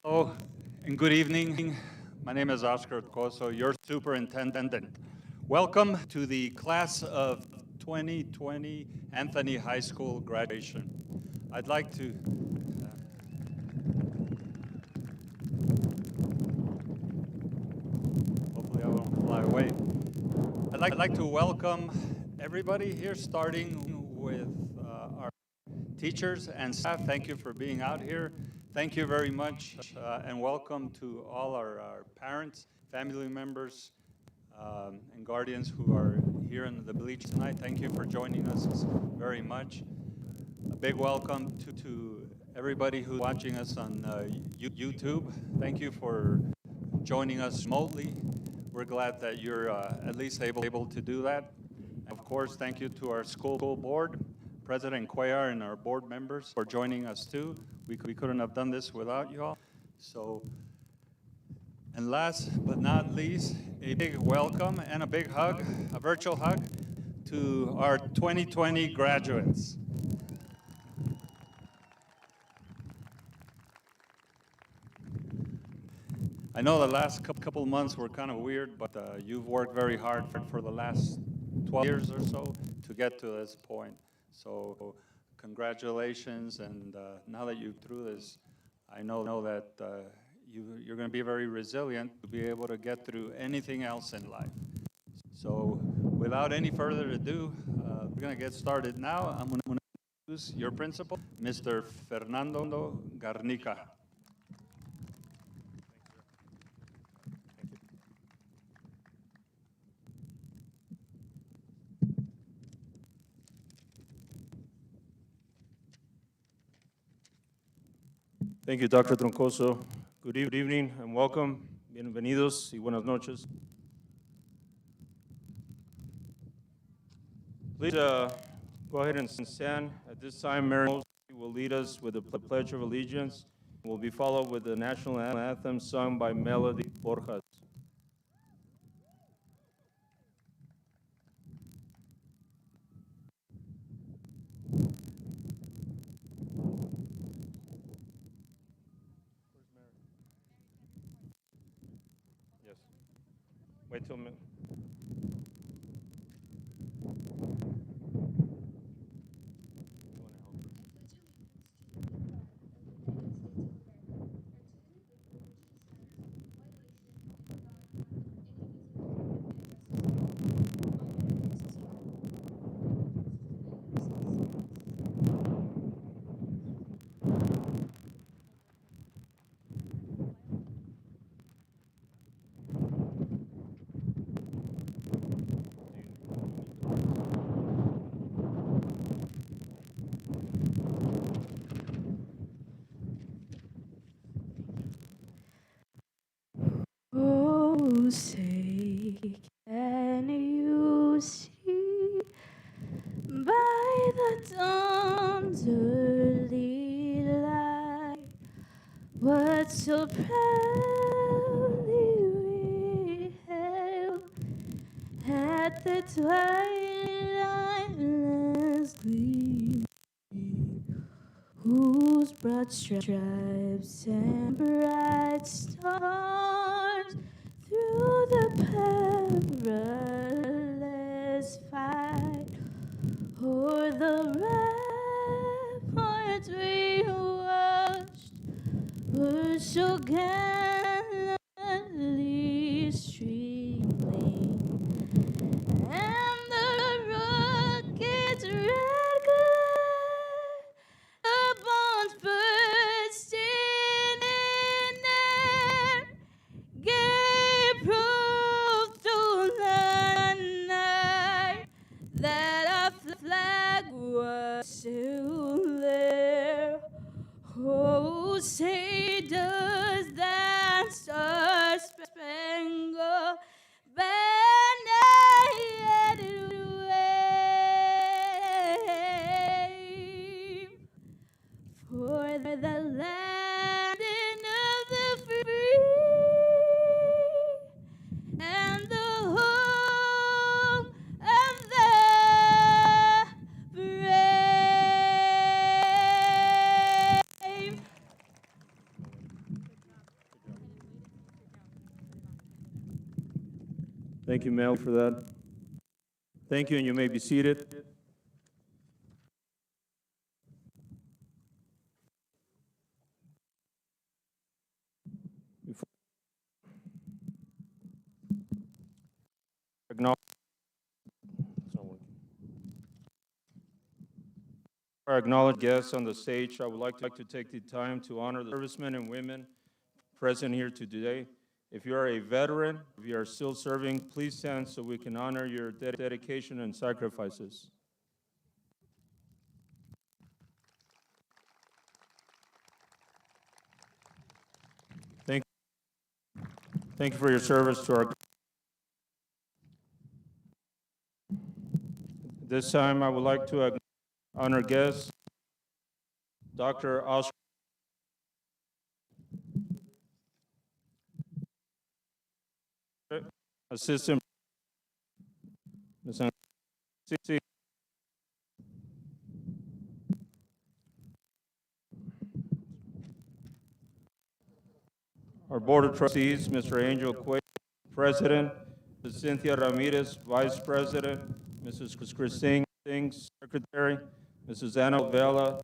Hello and good evening. My name is Oscar Coso, your superintendent. Welcome to the class of 2020 Anthony High School graduation. I'd like to hopefully I won't fly away. I'd like to welcome everybody here, starting with our teachers and staff. Thank you for being out here. Thank you very much, and welcome to all our parents, family members, and guardians who are here in the bleach tonight. Thank you for joining us very much. A big welcome to everybody who's watching us on YouTube. Thank you for joining us remotely. We're glad that you're at least able to do that. And of course, thank you to our school board, President Cuellar, and our board members for joining us too. We couldn't have done this without you all. So, and last but not least, a big welcome and a big hug, a virtual hug, to our 2020 graduates. I know the last couple months were kind of weird, but you've worked very hard for the last 12 years or so to get to this point. So congratulations, and now that you're through this, I know that you're going to be very resilient to be able to get through anything else in life. So without any further ado, we're going to get started now. I'm going to introduce your principal, Mr. Fernando Garnica. Thank you, Dr. Troncoso. Good evening and welcome. Bienvenidos y buenas noches. Please go ahead and stand. At this time, Mary will lead us with the Pledge of Allegiance. Will be followed with the national anthem sung by Melody Borjas. Yes. Wait till a minute. Oh, say, can you see by the dawn's early light what so proudly we hailed at the twilight's last gleam, whose broad stripes and bright stars through the perilous fight o'er the ramparts we watched were so gallantly streaming, and the rocket's red glare upon bursting in air gave proof to the night that our flag was still there. Oh, say does that star-spangled banner yet wave for the landing of the free and the home of the brave. Thank you, Mel, for that. Thank you, and you may be seated. Before acknowledge, before I acknowledge guests on the stage, I would like to take the time to honor the servicemen and women present here today. If you are a veteran, if you are still serving, please stand so we can honor your dedication and sacrifices. Thank you for your service to our. This time, I would like to honor guests, Dr. Oscar, Assistant Ms. C. Our Board of Trustees, Mr. Angel Quay, President, Ms. Cynthia Ramirez, Vice President, Mrs. Christine Singh, Secretary, Mrs. Anna Vela,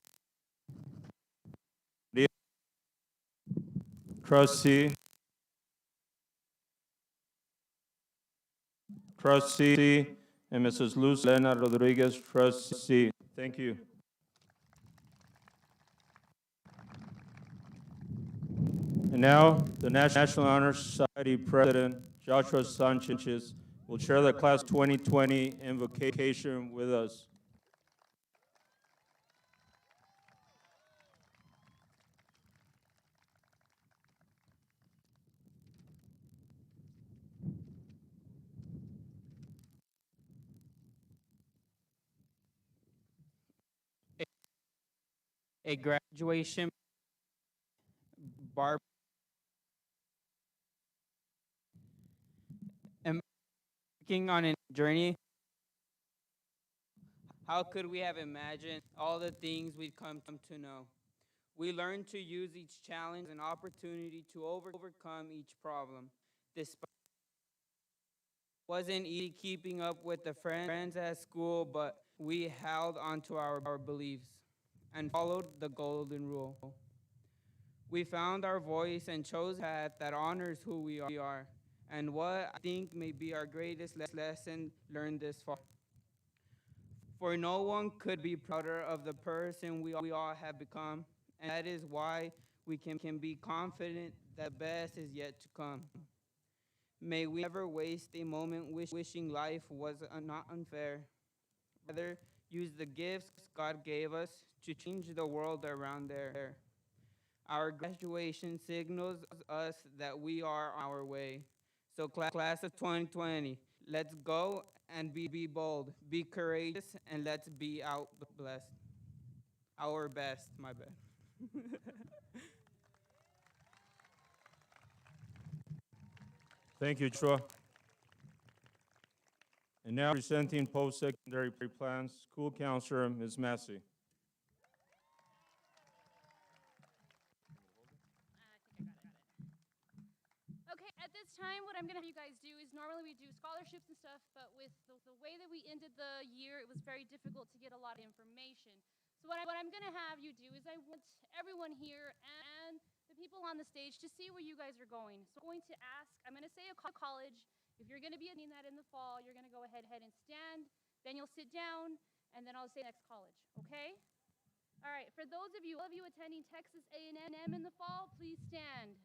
Trustee, and Mrs. Luz Elena Rodriguez, Trustee. Thank you. And now, the National Honor Society President, Joshua Sanchez, will share the Class 2020 Invocation with us. A graduation bar embarking on a journey. How could we have imagined all the things we'd come to know? We learned to use each challenge as an opportunity to overcome each problem. Despite wasn't easy keeping up with the friends at school, but we held onto our beliefs and followed the golden rule. We found our voice and chose a path that honors who we are, and what I think may be our greatest lesson learned this far. For no one could be prouder of the person we all have become, and that is why we can be confident that the best is yet to come. May we never waste a moment wishing life was not unfair. Rather, use the gifts God gave us to change the world around there. Our graduation signals us that we are on our way. So class of 2020, let's go and be bold, be courageous, and let's be out blessed. Our best, my bad. Thank you, Chua. And now presenting post-secondary plans, school counselor, Ms. Massey. Okay, at this time, what I'm going to have you guys do is normally we do scholarships and stuff, but with the way that we ended the year, it was very difficult to get a lot of information. So what I'm going to have you do is I want everyone here and the people on the stage to see where you guys are going. So I'm going to ask, I'm going to say a college. If you're going to be attending that in the fall, you're going to go ahead and stand. Then you'll sit down, and then I'll say next college, okay? All right, for those of you attending Texas A&M in the fall, please stand.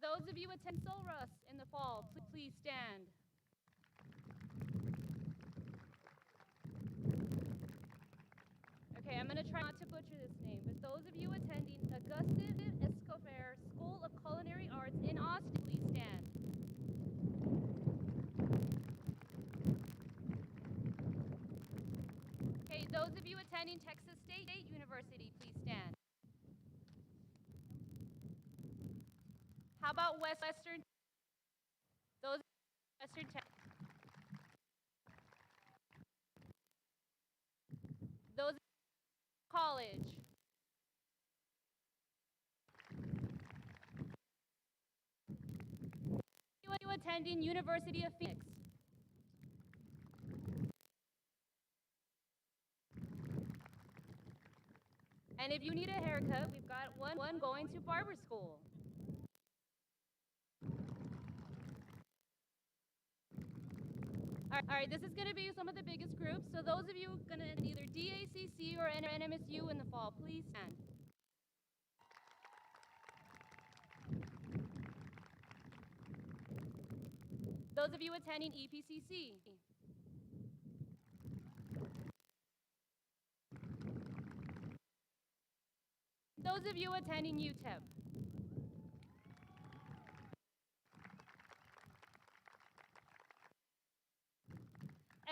Those of you attend Solrus in the fall, please stand. Okay, I'm going to try not to butcher this name, but those of you attending Augustus Escobar School of Culinary Arts in Austin, please stand. Okay, those of you attending Texas State University, please stand. How about Western? Those Western Texas. Those college. attending University of Phoenix. And if you need a haircut, we've got one going to barber school. All right, this is going to be some of the biggest groups. So those of you going to either DACC or NMSU in the fall, please stand. Those of you attending EPCC. Those of you attending UTEP.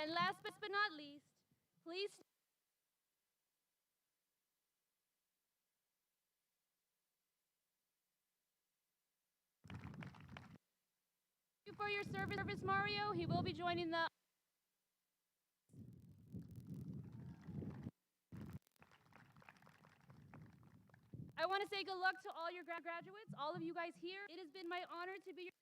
And last but not least, please thank you for your service, Mario. He will be joining the I want to say good luck to all your graduates, all of you guys here. It has been my honor to be your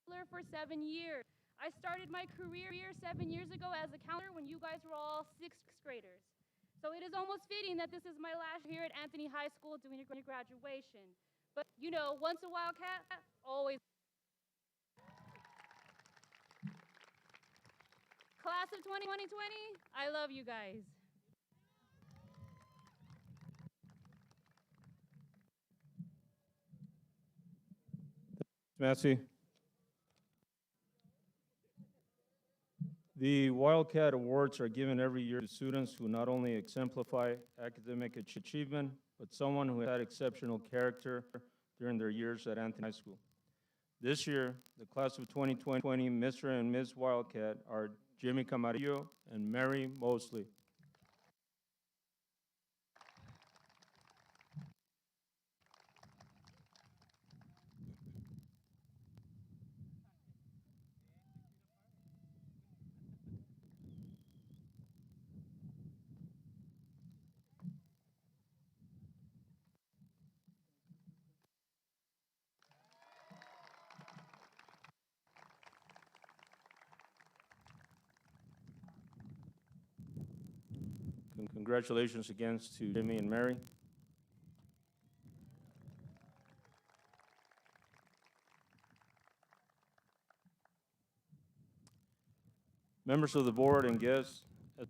counselor for 7 years. I started my career 7 years ago as a counselor when you guys were all sixth graders. So it is almost fitting that this is my last year at Anthony High School doing your graduation. But you know, once a Wildcat, always. Class of 2020, I love you guys. Massey. The Wildcat Awards are given every year to students who not only exemplify academic achievement, but someone who had exceptional character during their years at Anthony High School. This year, the class of 2020 Mr. and Ms. Wildcat are Jimmy Camarillo and Mary Mosley. Congratulations again to Jimmy and Mary. Members of the board and guests,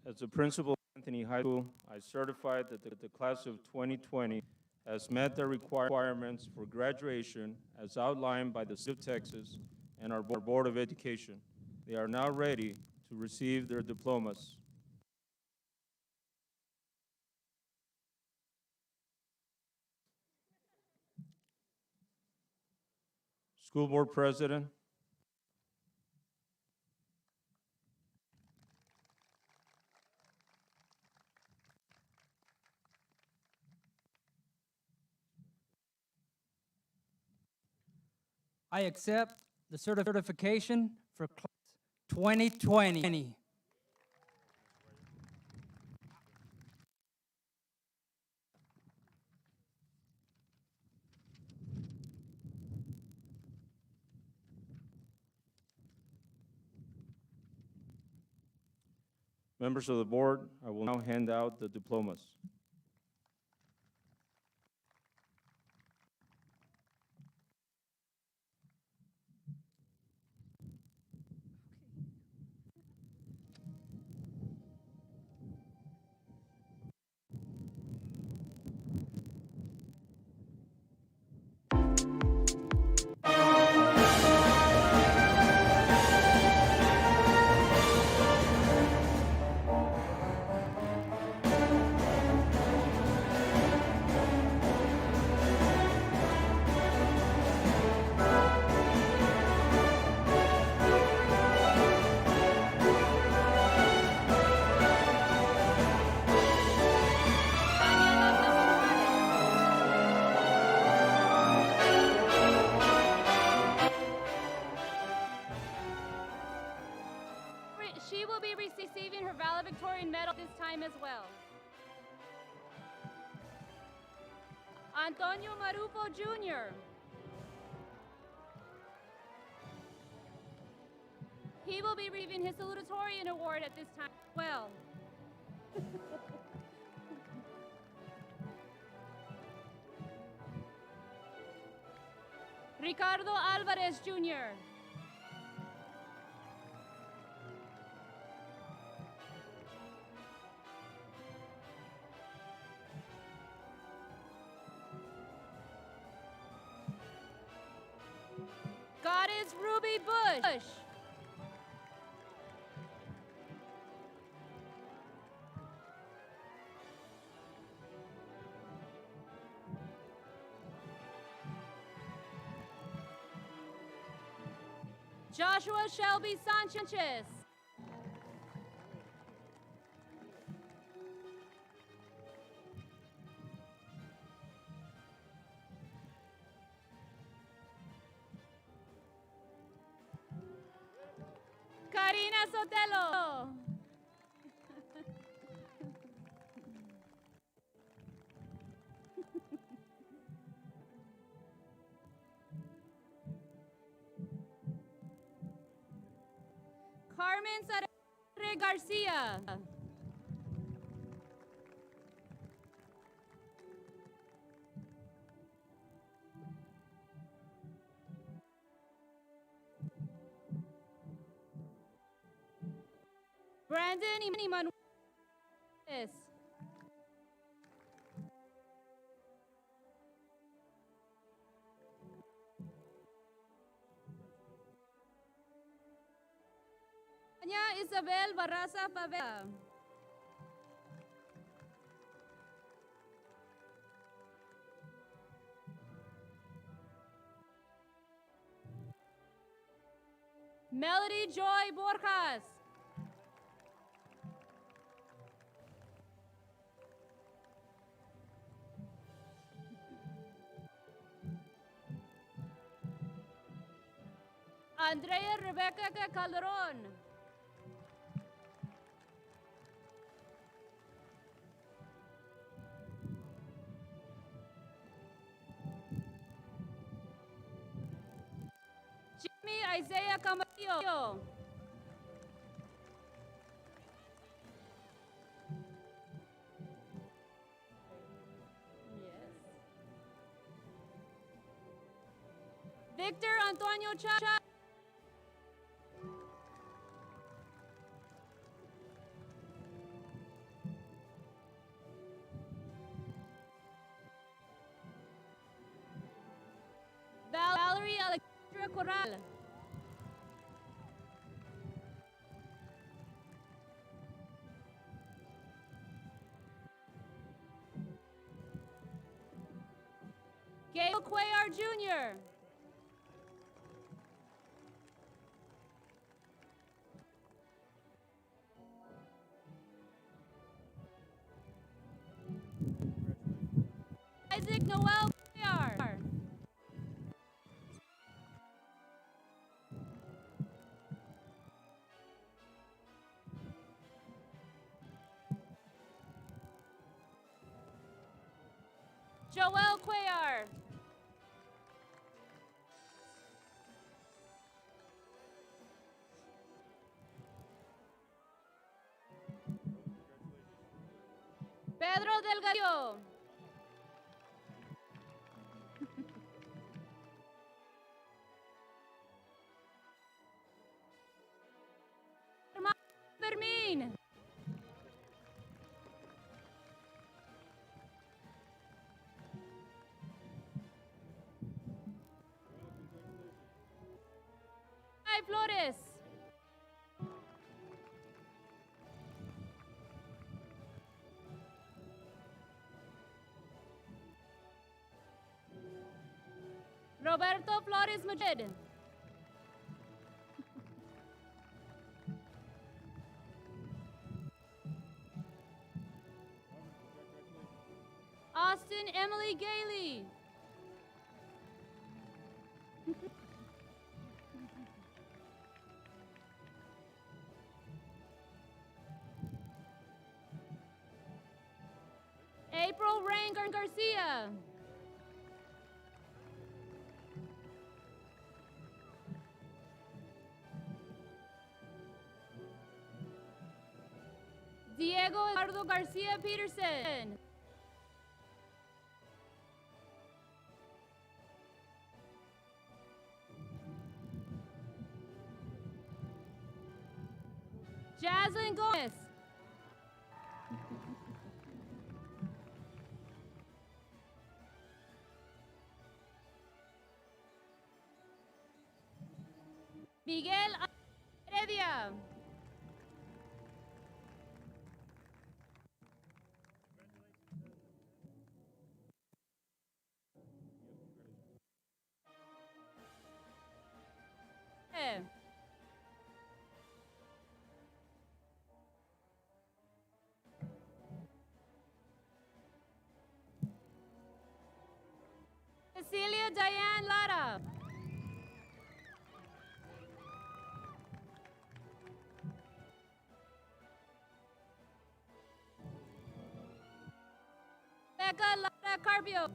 as a principal of Anthony High School, I certify that the class of 2020 has met the requirements for graduation as outlined by the State of Texas and our Board of Education. They are now ready to receive their diplomas. School Board President. I accept the certification for class 2020. Members of the board, I will now hand out the diplomas. She will be receiving her valedictorian medal this time as well. Antonio Marufo Jr. He will be receiving his salutatorian award at this time as well. Ricardo Alvarez, Jr. Goddess Ruby Bush. Joshua Shelby Sanchez. Karina Sotelo. Carmen Sarre Garcia. Brandon Emanuel. Isabel Barraza Favela. Melody Joy Borjas. Andrea Rebecca Calderon. Jimmy Isaiah Camarillo. Yes. Victor Antonio Cha. Valerie Alexandra Corral. Gail Cuellar Jr. Isaac Noel Cuellar. Joel Cuellar. Pedro Delgado. Fermín. Ay, Flores. Roberto Flores Madrid. Austin Emily Gailey. April Ranger Garcia. Diego Eduardo Garcia Peterson. Jaslyn Gomez. Miguel Heredia. Cecilia Diane Lara. Becca Lara Carpio.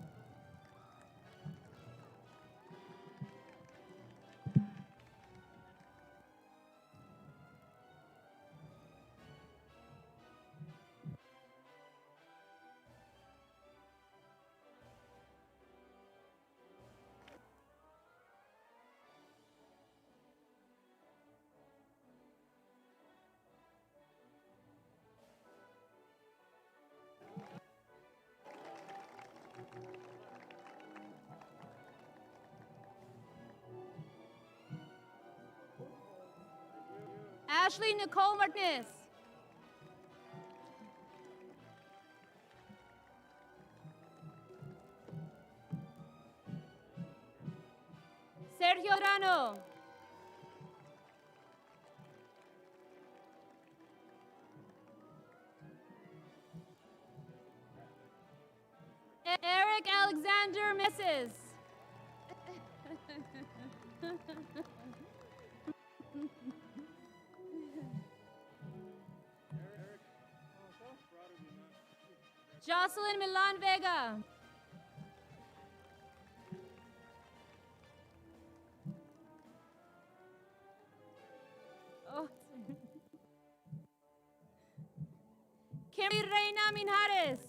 Ashley Nicole Martinez. Sergio Rano. Eric Alexander Mrs. Jocelyn Milan Vega. Oh. Kimberly Reina Minjares.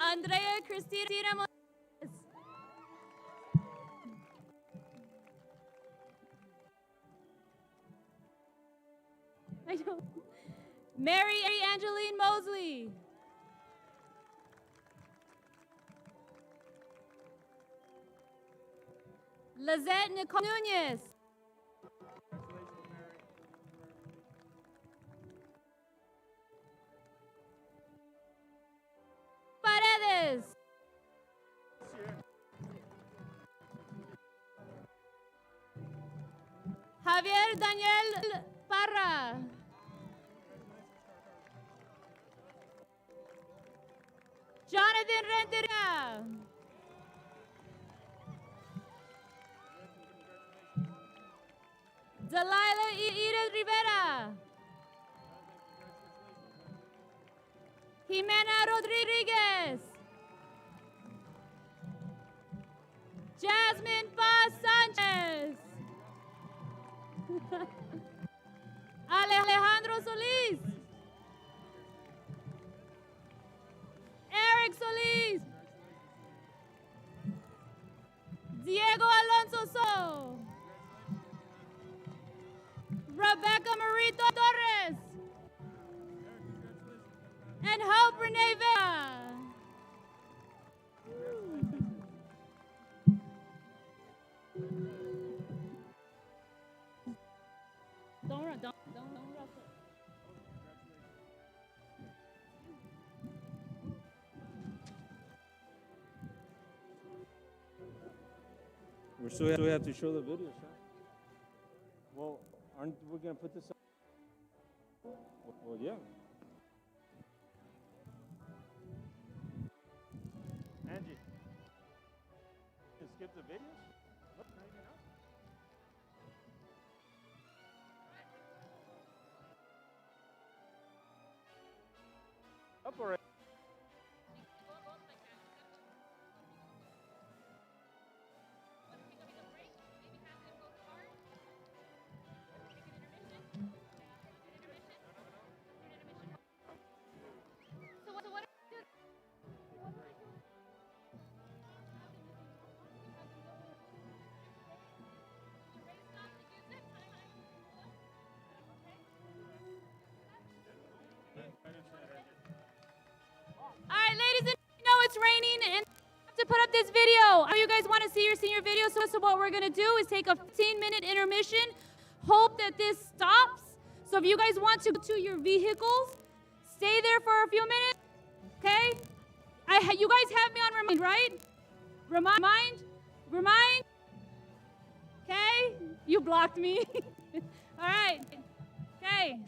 Andrea Cristina Morales. I don't. Mary Angeline Mosley. Lizette Nicole Nunez. Paredes. Javier Daniel Parra. Jonathan Renteria. Delilah Edith Rivera. Jimena Rodriguez. Jasmine Paz Sanchez. Alejandro Solis. Eric Solis. Diego Alonso So. Rebecca Marito Torres. And Hope Renee Vega. Don't rush it. We still have to show the videos, huh? Well, aren't we going to put this up? Well, yeah. Angie, you skip the videos? What? Not even up? Up already. it's raining and I have to put up this video. You guys want to see your senior video? So what we're going to do is take a 15-minute intermission. Hope that this stops. So if you guys want to go to your vehicles, stay there for a few minutes, okay? You guys have me on remind, right? Remind. Okay? You blocked me. All right. Okay.